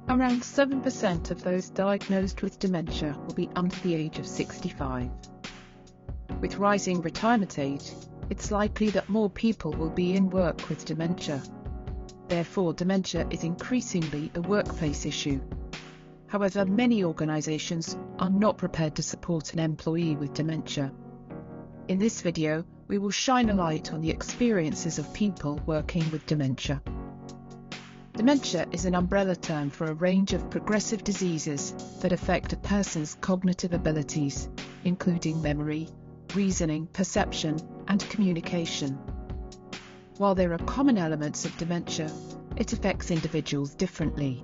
Around 7% of those diagnosed with dementia will be under the age of 65. With rising retirement age, it's likely that more people will be in work with dementia. Therefore, dementia is increasingly a workplace issue. However, many organisations are not prepared to support an employee with dementia. In this video, we will shine a light on the experiences of people working with dementia. Dementia is an umbrella term for a range of progressive diseases that affect a person's cognitive abilities, including memory, reasoning, perception, and communication. While there are common elements of dementia, it affects individuals differently.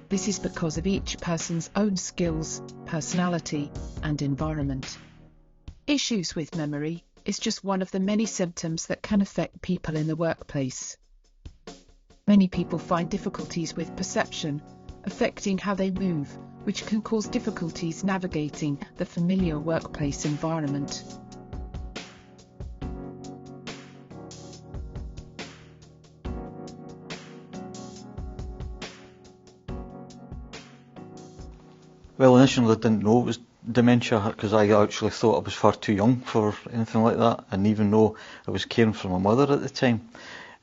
This is because of each person's own skills, personality, and environment. Issues with memory is just one of the many symptoms that can affect people in the workplace. Many people find difficulties with perception, affecting how they move, which can cause difficulties navigating the familiar workplace environment. Well, initially I didn't know it was dementia because I actually thought I was far too young for anything like that, and even though I was caring for my mother at the time.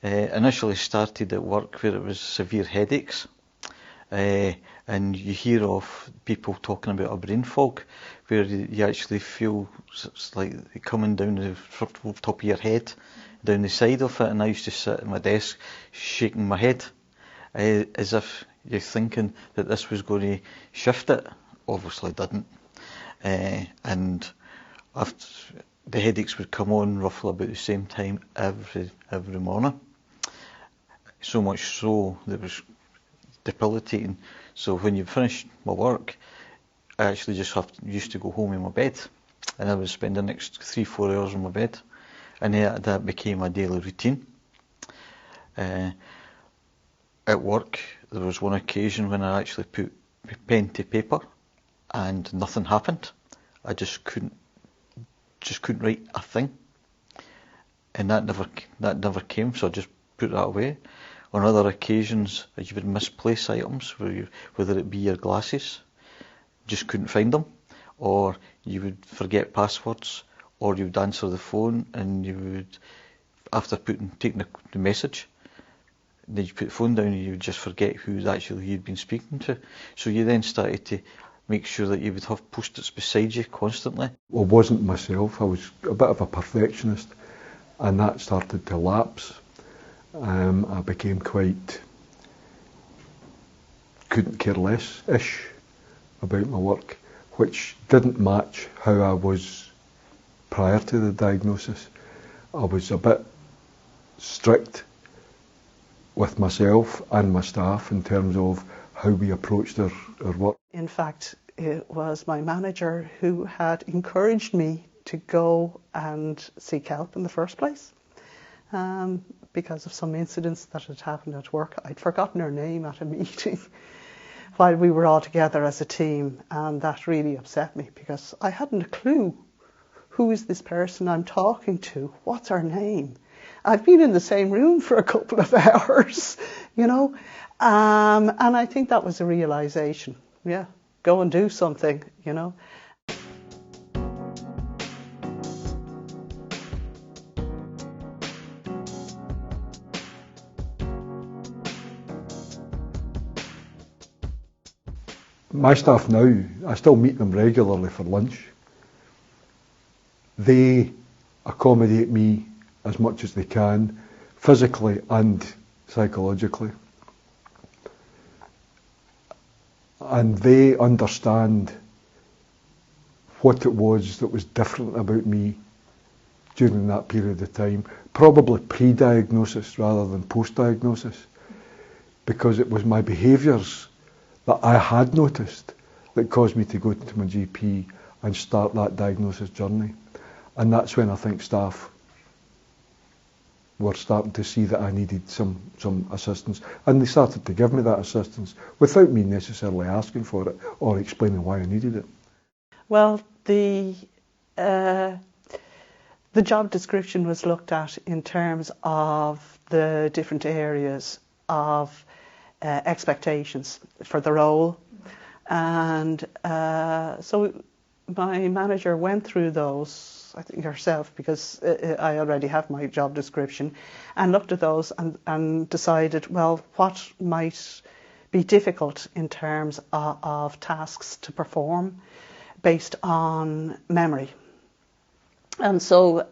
Initially started at work where it was severe headaches, and you hear of people talking about a brain fog where you actually feel it's like coming down the top of your head, down the side of it, and I used to sit at my desk shaking my head as if you're thinking that this was going to shift it. Obviously didn't, and after the headaches would come on roughly about the same time every morning. So much so that it was debilitating. So when you finished my work, I actually just used to go home in my bed, and I would spend the next 3-4 hours in my bed, and that became a daily routine. At work, there was one occasion when I actually put pen to paper, and nothing happened. I just couldn't write a thing, and that never came. So I just put that away. On other occasions, you would misplace items, whether it be your glasses, just couldn't find them, or you would forget passwords, or you would answer the phone and you would, after taking the message, then you put the phone down and you would just forget who actually you'd been speaking to. So you then started to make sure that you would have post-its beside you constantly. I wasn't myself. I was a bit of a perfectionist, and that started to lapse. I became quite couldn't care less-ish about my work, which didn't match how I was prior to the diagnosis. I was a bit strict with myself and my staff in terms of how we approached our work. In fact, it was my manager who had encouraged me to go and seek help in the first place. Because of some incidents that had happened at work. I'd forgotten her name at a meeting while we were all together as a team, and that really upset me because I hadn't a clue. Who is this person I'm talking to? What's her name? I've been in the same room for a couple of hours, you know, and I think that was a realisation. Yeah, go and do something, you know. My staff now, I still meet them regularly for lunch. They accommodate me as much as they can, physically and psychologically. And they understand what it was that was different about me during that period of time, probably pre-diagnosis rather than post-diagnosis, because it was my behaviours that I had noticed that caused me to go to my GP and start that diagnosis journey. And that's when I think staff were starting to see that I needed some assistance, and they started to give me that assistance without me necessarily asking for it or explaining why I needed it. Well, the job description was looked at in terms of the different areas of expectations for the role. And so my manager went through those, I think herself, because I already have my job description, and looked at those and decided, well, what might be difficult in terms of tasks to perform based on memory. And so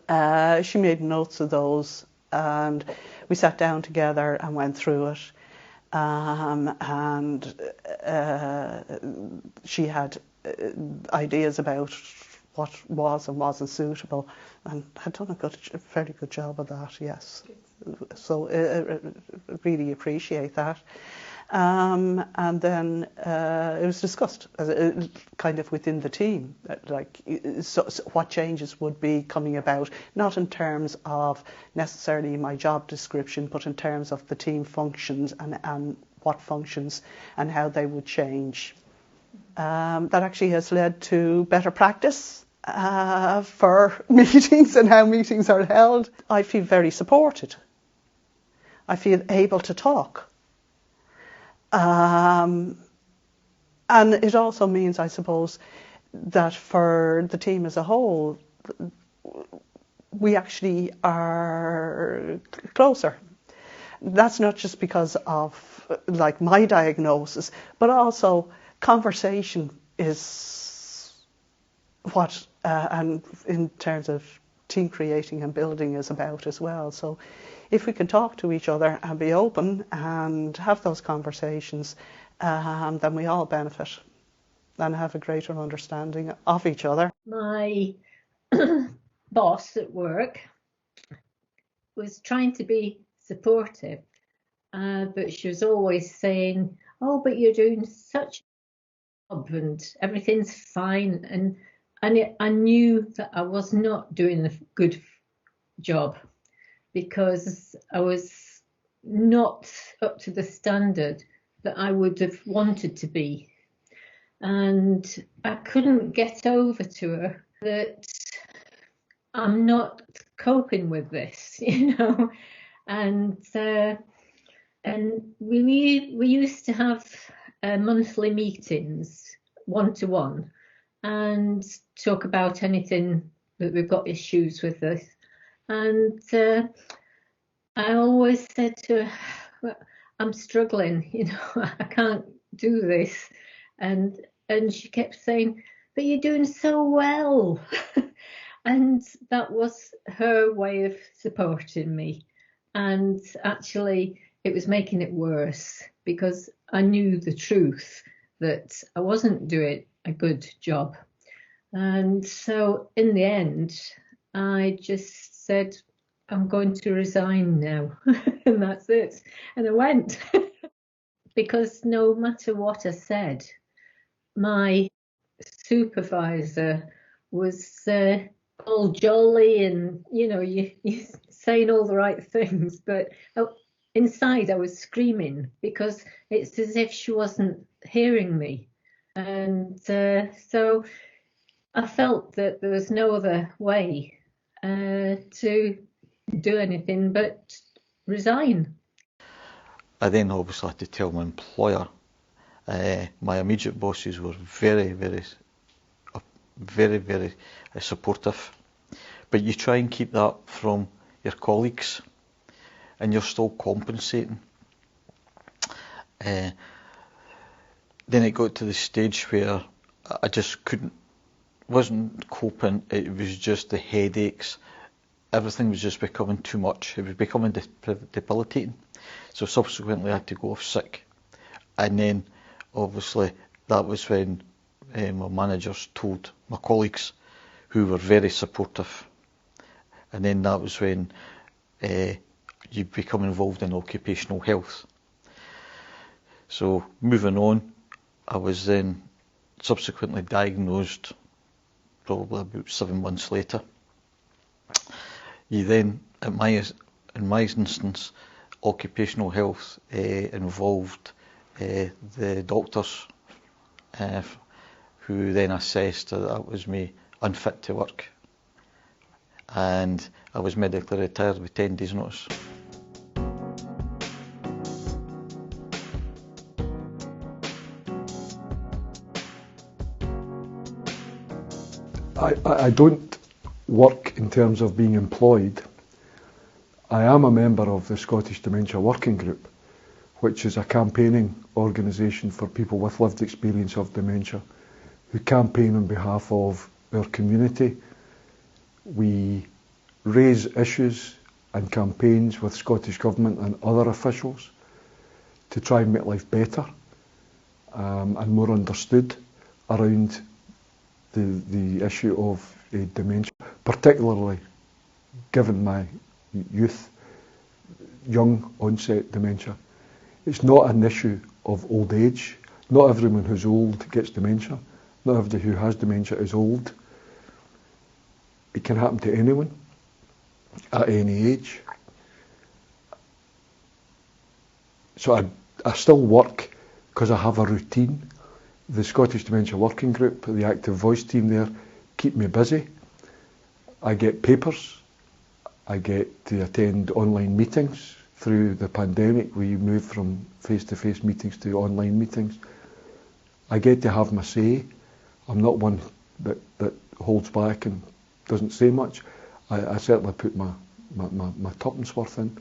she made notes of those, and we sat down together and went through it. And she had ideas about what was and wasn't suitable, and had done a fairly good job of that, yes. So really appreciate that. And then it was discussed kind of within the team, so what changes would be coming about, not in terms of necessarily my job description, but in terms of the team functions and what functions and how they would change. That actually has led to better practice for meetings and how meetings are held. I feel very supported. I feel able to talk. And it also means, I suppose, that for the team as a whole, we actually are closer. That's not just because of like my diagnosis, but also conversation is what, and in terms of team creating and building is about as well. So if we can talk to each other and be open and have those conversations, then we all benefit and have a greater understanding of each other. My boss at work was trying to be supportive, but she was always saying, "Oh, but you're doing such a job and everything's fine." And I knew that I was not doing a good job because I was not up to the standard that I would have wanted to be. And I couldn't get over to her that I'm not coping with this, you know. And we used to have monthly meetings, one-to-one, and talk about anything that we've got issues with this. And I always said to her, "Well, I'm struggling, you know, I can't do this." And she kept saying, "But you're doing so well." And that was her way of supporting me. And actually, it was making it worse because I knew the truth that I wasn't doing a good job. And so in the end, I just said, "I'm going to resign now." And that's it. And I went. Because no matter what I said, my supervisor was all jolly and, you know, you saying all the right things, but inside I was screaming because it's as if she wasn't hearing me. And so I felt that there was no other way to do anything but resign. I then obviously had to tell my employer. My immediate bosses were very, very supportive. But you try and keep that from your colleagues, and you're still compensating. Then it got to the stage where I just wasn't coping. It was just the headaches. Everything was just becoming too much. It was becoming debilitating. So subsequently I had to go off sick. And then obviously that was when my managers told my colleagues, who were very supportive. And then that was when you become involved in occupational health. So moving on, I was then subsequently diagnosed probably about 7 months later. You then, in my instance, occupational health involved the doctors who then assessed that was me unfit to work, and I was medically retired with 10 days notice. I don't work in terms of being employed. I am a member of the Scottish Dementia Working Group, which is a campaigning organisation for people with lived experience of dementia who campaign on behalf of our community. We raise issues and campaigns with Scottish Government and other officials to try and make life better and more understood around the issue of dementia, particularly given my youth, young onset dementia. It's not an issue of old age. Not everyone who's old gets dementia. Not everybody who has dementia is old. It can happen to anyone at any age. So I still work because I have a routine. The Scottish Dementia Working Group, the active voice team there, keep me busy. I get papers. I get to attend online meetings. Through the pandemic, we moved from face-to-face meetings to online meetings. I get to have my say. I'm not one that holds back and doesn't say much. I certainly put my tuppence worth in.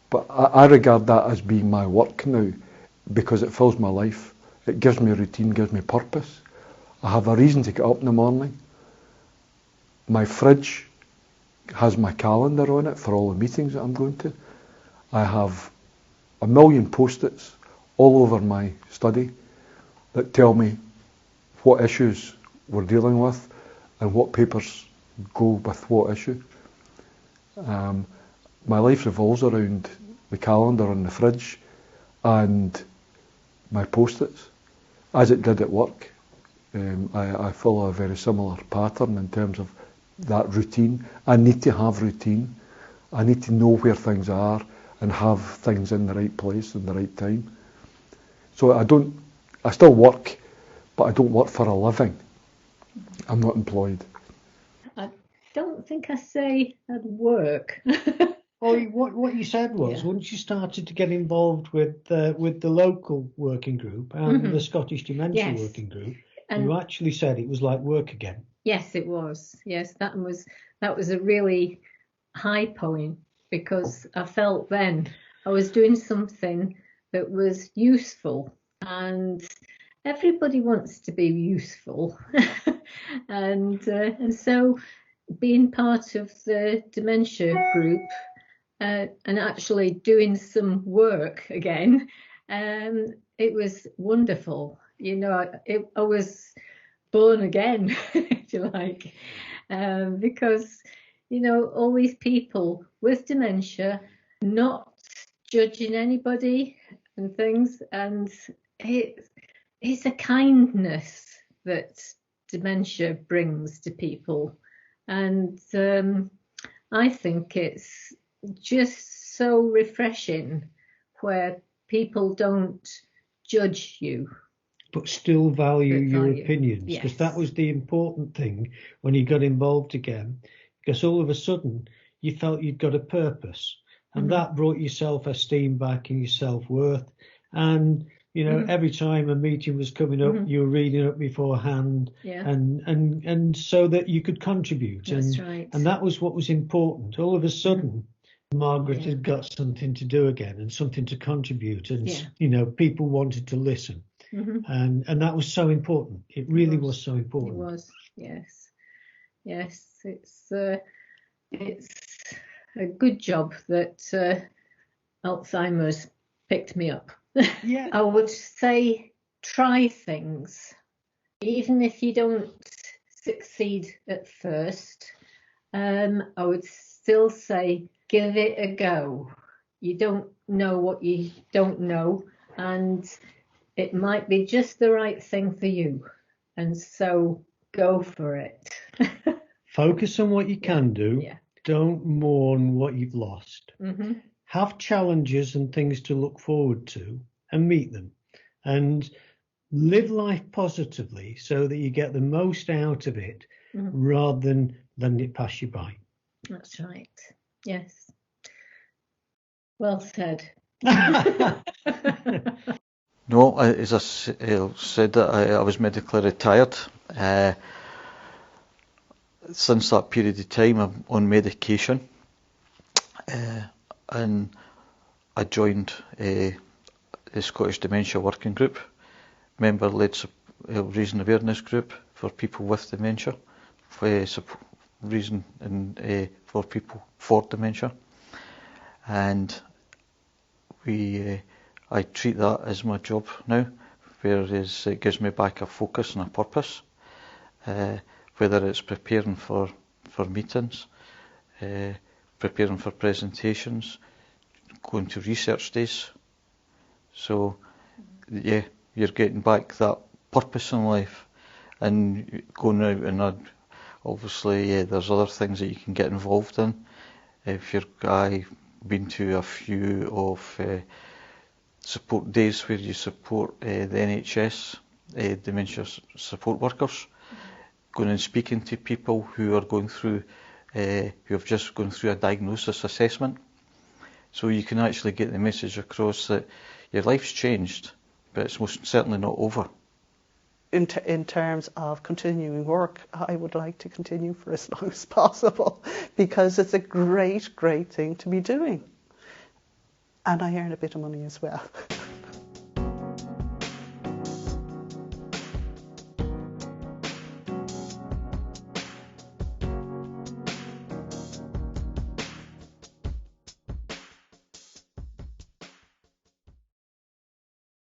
But I regard that as being my work now because it fills my life. It gives me a routine, gives me purpose. I have a reason to get up in the morning. My fridge has my calendar on it for all the meetings that I'm going to. I have a million post-its all over my study that tell me what issues we're dealing with and what papers go with what issue. My life revolves around the calendar on the fridge and my post-its, as it did at work. I follow a very similar pattern in terms of that routine. I need to have routine. I need to know where things are and have things in the right place in the right time. So I still work, but I don't work for a living. I'm not employed. I don't think I say I'd work. Well, what you said was once you started to get involved with the local working group and the Scottish Dementia Working Group, and you actually said it was like work again. Yes, it was. Yes, that was a really high point because I felt then I was doing something that was useful, and everybody wants to be useful, and so being part of the dementia group and actually doing some work again, it was wonderful. You know, I was born again, if you like, because, you know, all these people with dementia, not judging anybody and things, and it's a kindness that dementia brings to people, and I think it's just so refreshing where people don't judge you but still value your opinions, because that was the important thing when you got involved again, because all of a sudden you felt you'd got a purpose, and that brought your self-esteem back and your self-worth. And you know, every time a meeting was coming up, you were reading up beforehand, and so that you could contribute. That's right. And that was what was important. All of a sudden, Margaret had got something to do again and something to contribute, and you know, people wanted to listen. And that was so important. It really was so important. It was, yes. It's a good job that Alzheimer's picked me up. Yeah, I would say try things, even if you don't succeed at first. I would still say give it a go. You don't know what you don't know, and it might be just the right thing for you, and so go for it. Focus on what you can do. Don't mourn what you've lost. Have challenges and things to look forward to and meet them, and live life positively so that you get the most out of it rather than letting it pass you by. That's right. Yes. Well said. No, as I said that I was medically retired. since that period of time, I'm on medication, and I joined the Scottish Dementia Working Group, member-led raising awareness group for people with dementia, reason for people for dementia, and I treat that as my job now, whereas it gives me back a focus and a purpose, whether it's preparing for meetings, preparing for presentations, going to research days. So yeah, you're getting back that purpose in life and going out, and obviously there's other things that you can get involved in. If I've been to a few of support days where you support the NHS dementia support workers, going and speaking to people who are going through, who have just gone through a diagnosis assessment. So you can actually get the message across that your life's changed, but it's most certainly not over. In terms of continuing work, I would like to continue for as long as possible, because it's a great, great thing to be doing. And I earn a bit of money as well.